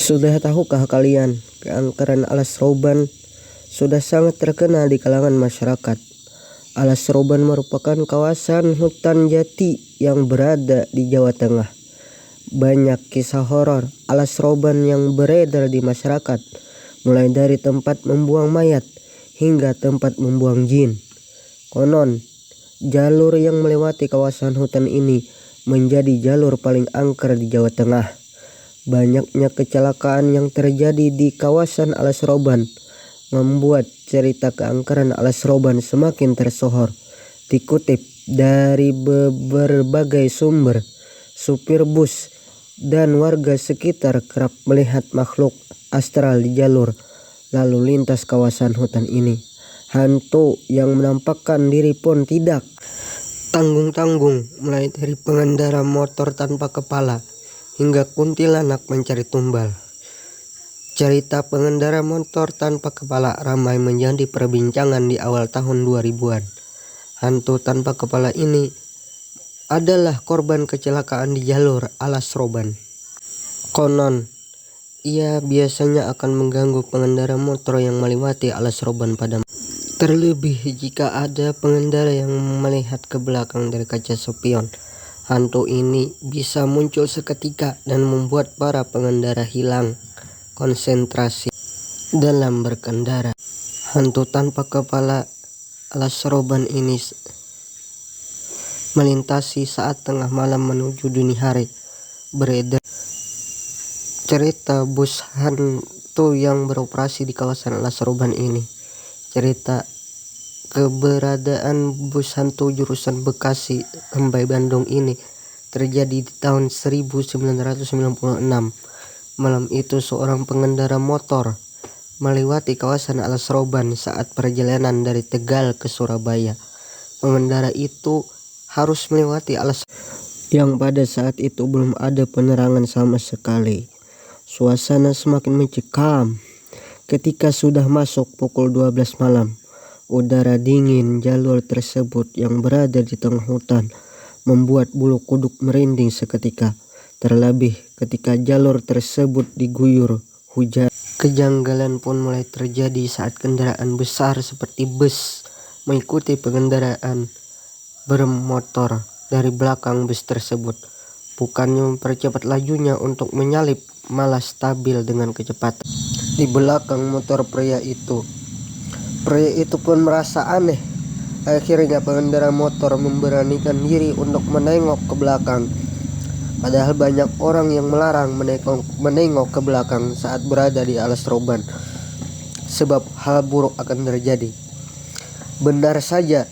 Sudah tahukah kalian, keangkeran Alas Roban sudah sangat terkenal di kalangan masyarakat. Alas Roban merupakan kawasan hutan jati yang berada di Jawa Tengah. Banyak kisah horor Alas Roban yang beredar di masyarakat, mulai dari tempat membuang mayat hingga tempat membuang jin. Konon, jalur yang melewati kawasan hutan ini menjadi jalur paling angker di Jawa Tengah. Banyaknya kecelakaan yang terjadi di kawasan Alas Roban membuat cerita keangkeran Alas Roban semakin tersohor. Dikutip dari berbagai sumber, supir bus dan warga sekitar kerap melihat makhluk astral di jalur lalu lintas kawasan hutan ini. Hantu yang menampakkan diri pun tidak tanggung-tanggung, mulai dari pengendara motor tanpa kepala hingga kuntilanak mencari tumbal. Cerita pengendara motor tanpa kepala ramai menjadi perbincangan di awal tahun 2000-an. Hantu tanpa kepala ini adalah korban kecelakaan di jalur Alas Roban. Konon, ia biasanya akan mengganggu pengendara motor yang melewati Alas Roban pada malam. Terlebih jika ada pengendara yang melihat ke belakang dari kaca spion. Hantu ini bisa muncul seketika dan membuat para pengendara hilang konsentrasi dalam berkendara. Hantu tanpa kepala Alas Roban ini melintasi saat tengah malam menuju dini hari. Beredar cerita bus hantu yang beroperasi di kawasan Alas Roban ini. Cerita keberadaan bus hantu jurusan Bekasi sampai Bandung ini terjadi di tahun 1996. Malam itu seorang pengendara motor melewati kawasan Alas Roban saat perjalanan dari Tegal ke Surabaya. Pengendara itu harus melewati Alas yang pada saat itu belum ada penerangan sama sekali. Suasana semakin mencekam ketika sudah masuk pukul 12 malam. Udara dingin jalur tersebut yang berada di tengah hutan membuat bulu kuduk merinding seketika. Terlebih ketika jalur tersebut diguyur hujan. Kejanggalan pun mulai terjadi saat kendaraan besar seperti bus mengikuti pengendaraan bermotor dari belakang bus tersebut. Bukannya mempercepat lajunya untuk menyalip, malah stabil dengan kecepatan di belakang motor pria itu. Pria itu pun merasa aneh. Akhirnya pengendara motor memberanikan diri untuk menengok ke belakang. Padahal banyak orang yang melarang menengok ke belakang saat berada di Alas Roban, sebab hal buruk akan terjadi. Benar saja,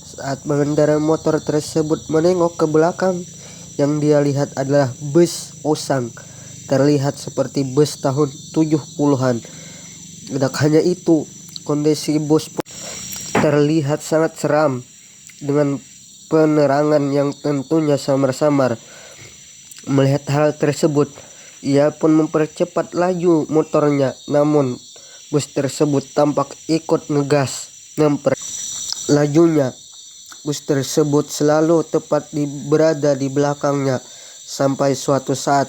saat pengendara motor tersebut menengok ke belakang, yang dia lihat adalah bus usang. Terlihat seperti bus tahun 70-an. Tidak hanya itu, kondisi bus pun terlihat sangat seram dengan penerangan yang tentunya samar-samar. Melihat hal tersebut, ia pun mempercepat laju motornya, namun bus tersebut tampak ikut ngegas lajunya. Bus tersebut selalu tepat berada di belakangnya sampai suatu saat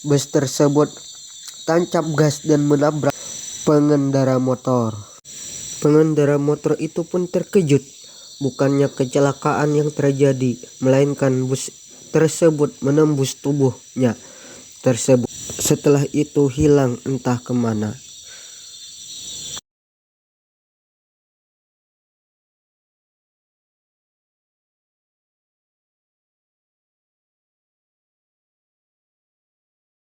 bus tersebut tancap gas dan menabrak pengendara motor. Pengendara motor itu pun terkejut. Bukannya kecelakaan yang terjadi, melainkan bus tersebut menembus tubuhnya tersebut. Setelah itu hilang entah kemana.